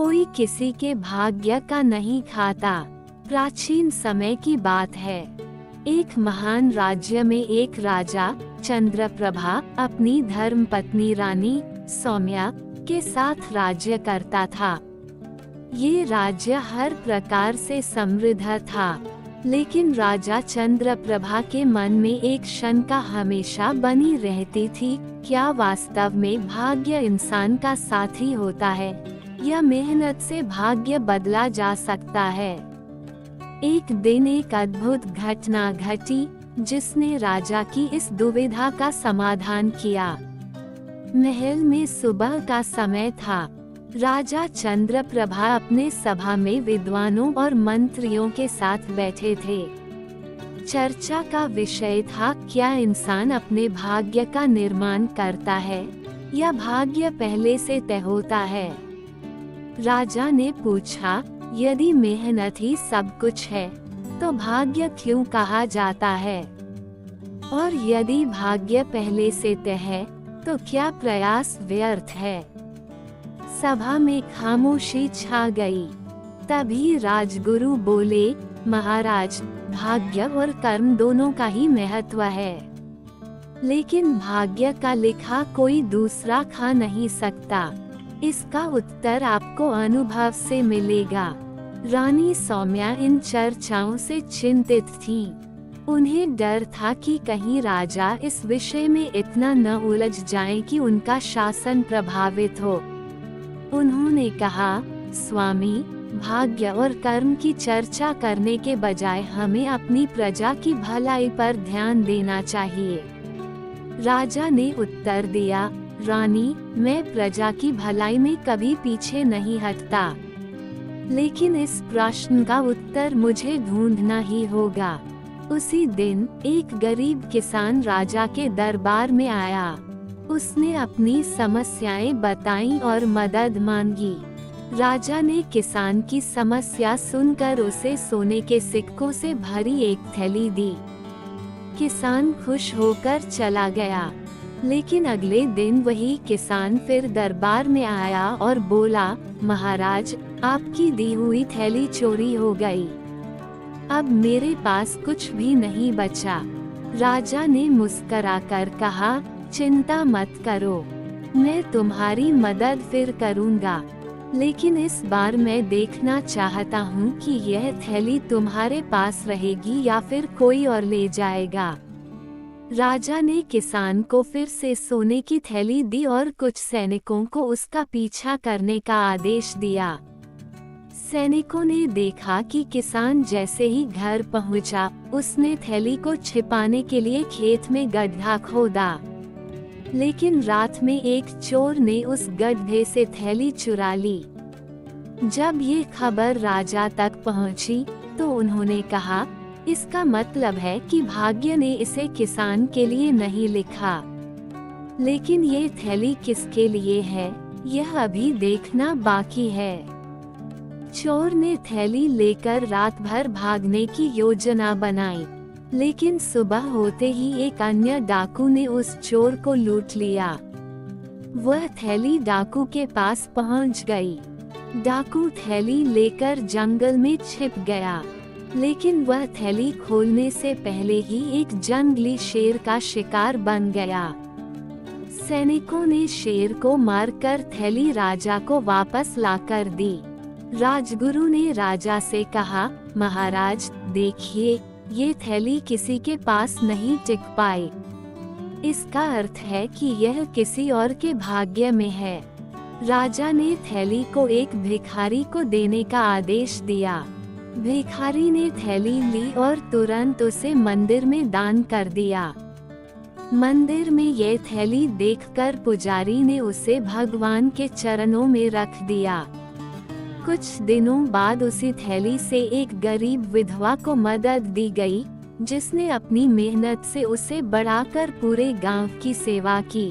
कोई किसी के भाग्य का नहीं खाता। प्राचीन समय की बात है। एक महान राज्य में एक राजा चंद्रप्रभा अपनी धर्मपत्नी रानी सौम्या के साथ राज्य करता था। ये राज्य हर प्रकार से समृद्ध था, लेकिन राजा चंद्रप्रभा के मन में एक शंका हमेशा बनी रहती थी, क्या वास्तव में भाग्य इंसान का साथी होता है या मेहनत से भाग्य बदला जा सकता है। एक दिन एक अद्भुत घटना घटी जिसने राजा की इस दुविधा का समाधान किया। महल में सुबह का समय था। राजा चंद्रप्रभा अपने सभा में विद्वानों और मंत्रियों के साथ बैठे थे। चर्चा का विषय था, क्या इंसान अपने भाग्य का निर्माण करता है या भाग्य पहले से तय होता है। राजा ने पूछा, यदि मेहनत ही सब कुछ है तो भाग्य क्यों कहा जाता है, और यदि भाग्य पहले से तय है तो क्या प्रयास व्यर्थ है। सभा में खामोशी छा गई। तभी राजगुरु बोले, महाराज, भाग्य और कर्म दोनों का ही महत्व है, लेकिन भाग्य का लिखा कोई दूसरा खा नहीं सकता। इसका उत्तर आपको अनुभव से मिलेगा। रानी सौम्या इन चर्चाओं से चिंतित थी। उन्हें डर था कि कहीं राजा इस विषय में इतना न उलझ जाएं कि उनका शासन प्रभावित हो। उन्होंने कहा, स्वामी, भाग्य और कर्म की चर्चा करने के बजाय हमें अपनी प्रजा की भलाई पर ध्यान देना चाहिए। राजा ने उत्तर दिया, रानी, मैं प्रजा की भलाई में कभी पीछे नहीं हटता, लेकिन इस प्रश्न का उत्तर मुझे ढूंढना ही होगा। उसी दिन एक गरीब किसान राजा के दरबार में आया। उसने अपनी समस्याएं बताईं और मदद मांगी। राजा ने किसान की समस्या सुनकर उसे सोने के सिक्कों से भरी एक थैली दी। किसान खुश होकर चला गया, लेकिन अगले दिन वही किसान फिर दरबार में आया और बोला, महाराज, आपकी दी हुई थैली चोरी हो गई। अब मेरे पास कुछ भी नहीं बचा। राजा ने मुस्कुराकर कहा, चिंता मत करो, मैं तुम्हारी मदद फिर करूंगा, लेकिन इस बार मैं देखना चाहता हूँ कि यह थैली तुम्हारे पास रहेगी या फिर कोई और ले जाएगा। राजा ने किसान को फिर से सोने की थैली दी और कुछ सैनिकों को उसका पीछा करने का आदेश दिया। सैनिकों ने देखा कि किसान जैसे ही घर पहुंचा, उसने थैली को छिपाने के लिए खेत में गड्ढा खोदा, लेकिन रात में एक चोर ने उस गड्ढे से थैली चुरा ली। जब ये खबर राजा तक पहुंची, तो उन्होंने कहा, इसका मतलब है कि भाग्य ने इसे किसान के लिए नहीं लिखा, लेकिन ये थैली किसके लिए है, यह अभी देखना बाकी है। चोर ने थैली लेकर रात भर भागने की योजना बनाई, लेकिन सुबह होते ही एक अन्य डाकू ने उस चोर को लूट लिया। वह थैली डाकू के पास पहुंच गई। डाकू थैली लेकर जंगल में छिप गया, लेकिन वह थैली खोलने से पहले ही एक जंगली शेर का शिकार बन गया। सैनिकों ने शेर को मारकर थैली राजा को वापस लाकर दी। राजगुरु ने राजा से कहा, महाराज, देखिए, ये थैली किसी के पास नहीं टिक पाई। इसका अर्थ है कि यह किसी और के भाग्य में है। राजा ने थैली को एक भिखारी को देने का आदेश दिया। भिखारी ने थैली ली और तुरंत उसे मंदिर में दान कर दिया। मंदिर में यह थैली देखकर पुजारी ने उसे भगवान के चरणों में रख दिया। कुछ दिनों बाद उसी थैली से एक गरीब विधवा को मदद दी गई, जिसने अपनी मेहनत से उसे बढ़ाकर पूरे गांव की सेवा की।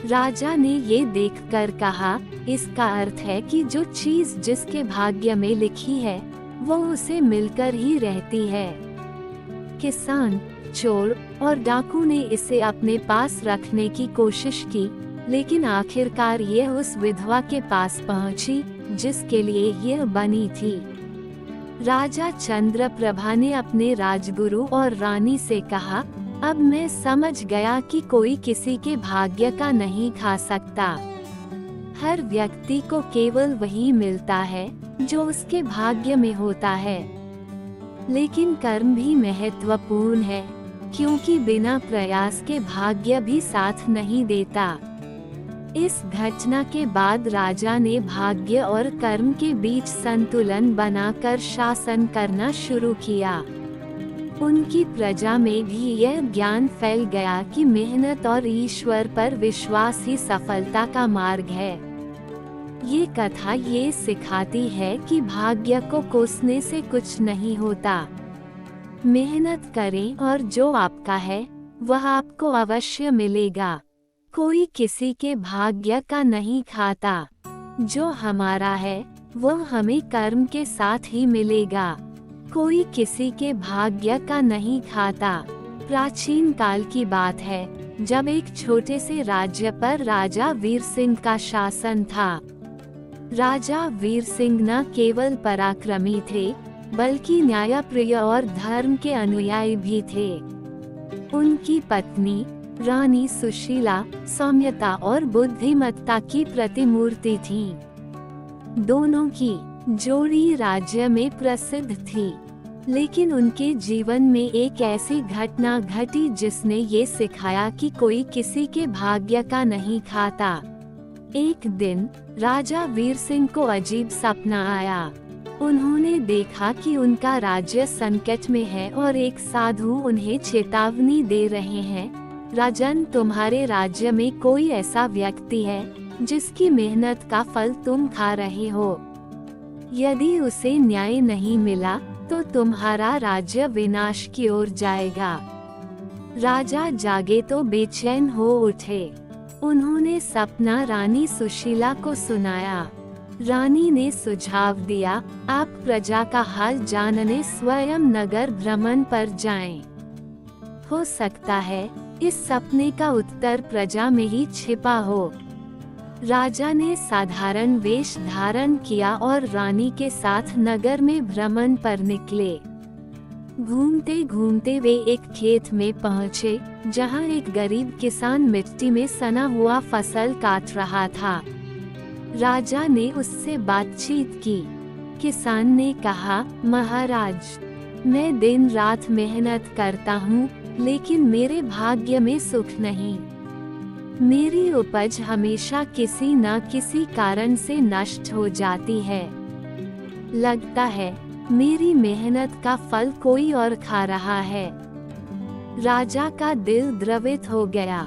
राजा ने ये देखकर कहा, इसका अर्थ है कि जो चीज जिसके भाग्य में लिखी है, वो उसे मिलकर ही रहती है। किसान, चोर और डाकू ने इसे अपने पास रखने की कोशिश की, लेकिन आखिरकार यह उस विधवा के पास पहुंची, जिसके लिए यह बनी थी। राजा चंद्रप्रभा ने अपने राजगुरु और रानी से कहा, अब मैं समझ गया कि कोई किसी के भाग्य का नहीं खा सकता। हर व्यक्ति को केवल वही मिलता है जो उसके भाग्य में होता है। लेकिन कर्म भी महत्वपूर्ण है, क्योंकि बिना प्रयास के भाग्य भी साथ नहीं देता। इस घटना के बाद राजा ने भाग्य और कर्म के बीच संतुलन बनाकर शासन करना शुरू किया। उनकी प्रजा में भी यह ज्ञान फैल गया कि मेहनत और ईश्वर पर विश्वास ही सफलता का मार्ग है। ये कथा ये सिखाती है कि भाग्य को कोसने से कुछ नहीं होता। मेहनत करें और जो आपका है वह आपको अवश्य मिलेगा। कोई किसी के भाग्य का नहीं खाता। जो हमारा है वह हमें कर्म के साथ ही मिलेगा। कोई किसी के भाग्य का नहीं खाता। प्राचीन काल की बात है, जब एक छोटे से राज्य पर राजा वीर सिंह का शासन था। राजा वीर सिंह न केवल पराक्रमी थे, बल्कि न्यायप्रिय और धर्म के अनुयायी भी थे। उनकी पत्नी रानी सुशीला सौम्यता और बुद्धिमत्ता की प्रतिमूर्ति थी। दोनों की जोड़ी राज्य में प्रसिद्ध थी। लेकिन उनके जीवन में एक ऐसी घटना घटी जिसने ये सिखाया कि कोई किसी के भाग्य का नहीं खाता। एक दिन राजा वीर सिंह को अजीब सपना आया। उन्होंने देखा कि उनका राज्य संकट में है और एक साधु उन्हें चेतावनी दे रहे हैं, राजन, तुम्हारे राज्य में कोई ऐसा व्यक्ति है जिसकी मेहनत का फल तुम खा रहे हो। यदि उसे न्याय नहीं मिला तो तुम्हारा राज्य विनाश की ओर जाएगा। राजा जागे तो बेचैन हो उठे। उन्होंने सपना रानी सुशीला को सुनाया। रानी ने सुझाव दिया, आप प्रजा का हाल जानने स्वयं नगर भ्रमण पर जाएं। हो सकता है इस सपने का उत्तर प्रजा में ही छिपा हो। राजा ने साधारण वेश धारण किया और रानी के साथ नगर में भ्रमण पर निकले। घूमते घूमते वे एक खेत में पहुँचे, जहाँ एक गरीब किसान मिट्टी में सना हुआ फसल काट रहा था। राजा ने उससे बातचीत की। किसान ने कहा, महाराज, मैं दिन रात मेहनत करता हूँ, लेकिन मेरे भाग्य में सुख नहीं। मेरी उपज हमेशा किसी न किसी कारण से नष्ट हो जाती है। लगता है मेरी मेहनत का फल कोई और खा रहा है। राजा का दिल द्रवित हो गया।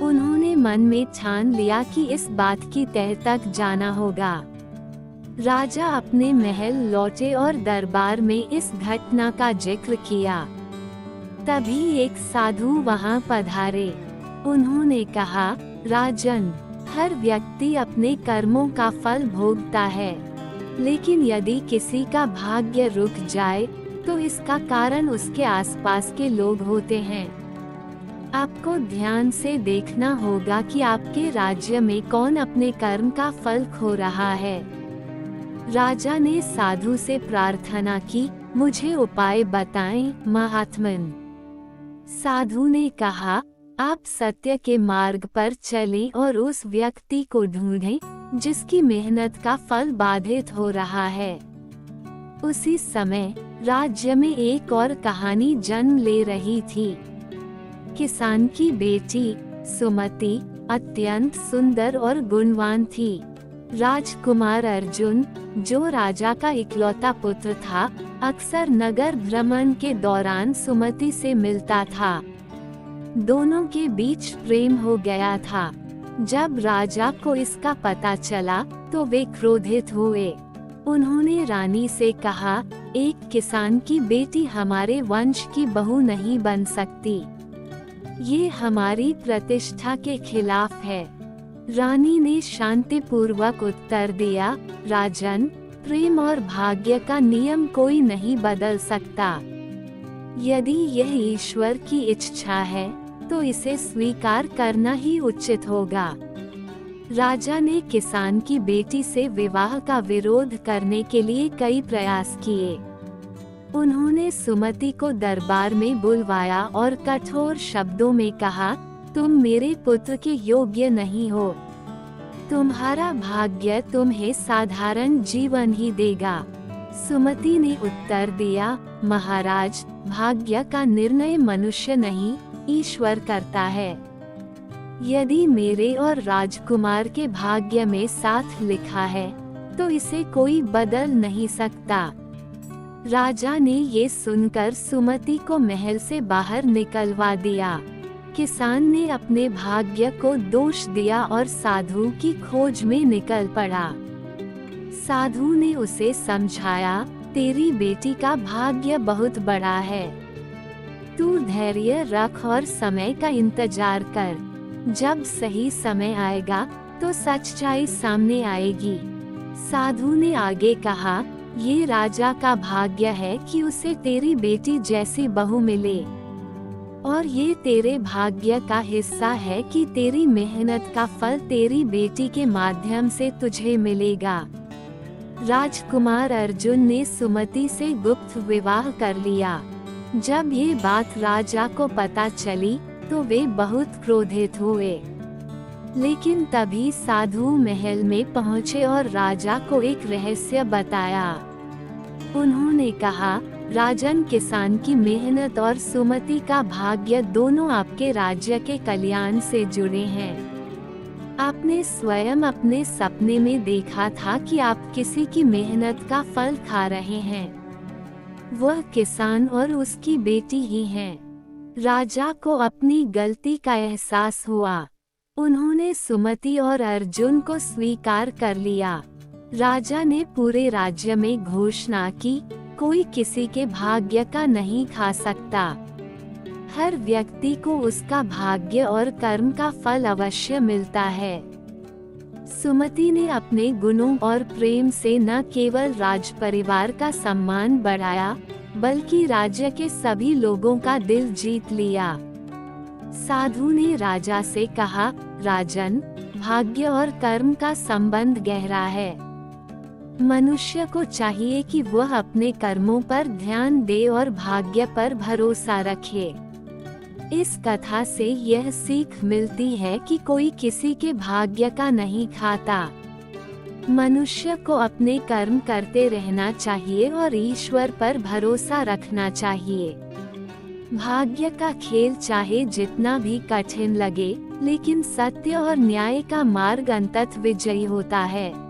उन्होंने मन में ठान लिया कि इस बात की तह तक जाना होगा। राजा अपने महल लौटे और दरबार में इस घटना का जिक्र किया। तभी एक साधु वहां पधारे। उन्होंने कहा, राजन, हर व्यक्ति अपने कर्मों का फल भोगता है, लेकिन यदि किसी का भाग्य रुक जाए तो इसका कारण उसके आसपास के लोग होते हैं। आपको ध्यान से देखना होगा कि आपके राज्य में कौन अपने कर्म का फल खो रहा है। राजा ने साधु से प्रार्थना की, मुझे उपाय बताएं, महात्मन। साधु ने कहा, आप सत्य के मार्ग पर चलें और उस व्यक्ति को ढूंढें जिसकी मेहनत का फल बाधित हो रहा है। उसी समय राज्य में एक और कहानी जन्म ले रही थी। किसान की बेटी सुमति अत्यंत सुंदर और गुणवान थी। राजकुमार अर्जुन, जो राजा का इकलौता पुत्र था, अक्सर नगर भ्रमण के दौरान सुमति से मिलता था। दोनों के बीच प्रेम हो गया था। जब राजा को इसका पता चला तो वे क्रोधित हुए। उन्होंने रानी से कहा, एक किसान की बेटी हमारे वंश की बहू नहीं बन सकती। ये हमारी प्रतिष्ठा के खिलाफ है। रानी ने शांतिपूर्वक उत्तर दिया, राजन, प्रेम और भाग्य का नियम कोई नहीं बदल सकता। यदि यह ईश्वर की इच्छा है तो इसे स्वीकार करना ही उचित होगा। राजा ने किसान की बेटी से विवाह का विरोध करने के लिए कई प्रयास किए। उन्होंने सुमति को दरबार में बुलवाया और कठोर शब्दों में कहा, तुम मेरे पुत्र के योग्य नहीं हो। तुम्हारा भाग्य तुम्हें साधारण जीवन ही देगा। सुमति ने उत्तर दिया, महाराज, भाग्य का निर्णय मनुष्य नहीं, ईश्वर करता है। यदि मेरे और राजकुमार के भाग्य में साथ लिखा है, तो इसे कोई बदल नहीं सकता। राजा ने ये सुनकर सुमति को महल से बाहर निकलवा दिया। किसान ने अपने भाग्य को दोष दिया और साधु की खोज में निकल पड़ा। साधु ने उसे समझाया, तेरी बेटी का भाग्य बहुत बड़ा है। तू धैर्य रख और समय का इंतजार कर। जब सही समय आएगा तो सच्चाई सामने आएगी। साधु ने आगे कहा, ये राजा का भाग्य है कि उसे तेरी बेटी जैसी बहू मिले, और ये तेरे भाग्य का हिस्सा है कि तेरी मेहनत का फल तेरी बेटी के माध्यम से तुझे मिलेगा। राजकुमार अर्जुन ने सुमति से गुप्त विवाह कर लिया। जब ये बात राजा को पता चली तो वे बहुत क्रोधित हुए। लेकिन तभी साधु महल में पहुँचे और राजा को एक रहस्य बताया। उन्होंने कहा, राजन, किसान की मेहनत और सुमति का भाग्य दोनों आपके राज्य के कल्याण से जुड़े हैं। आपने स्वयं अपने सपने में देखा था कि आप किसी की मेहनत का फल खा रहे हैं। वह किसान और उसकी बेटी ही हैं। राजा को अपनी गलती का एहसास हुआ। उन्होंने सुमति और अर्जुन को स्वीकार कर लिया। राजा ने पूरे राज्य में घोषणा की, कोई किसी के भाग्य का नहीं खा सकता। हर व्यक्ति को उसका भाग्य और कर्म का फल अवश्य मिलता है। सुमति ने अपने गुणों और प्रेम से न केवल राज परिवार का सम्मान बढ़ाया, बल्कि राज्य के सभी लोगों का दिल जीत लिया। साधु ने राजा से कहा, राजन, भाग्य और कर्म का संबंध गहरा है। मनुष्य को चाहिए कि वह अपने कर्मों पर ध्यान दे और भाग्य पर भरोसा रखे। इस कथा से यह सीख मिलती है कि कोई किसी के भाग्य का नहीं खाता। मनुष्य को अपने कर्म करते रहना चाहिए और ईश्वर पर भरोसा रखना चाहिए। भाग्य का खेल चाहे जितना भी कठिन लगे, लेकिन सत्य और न्याय का मार्ग अंततः विजयी होता है।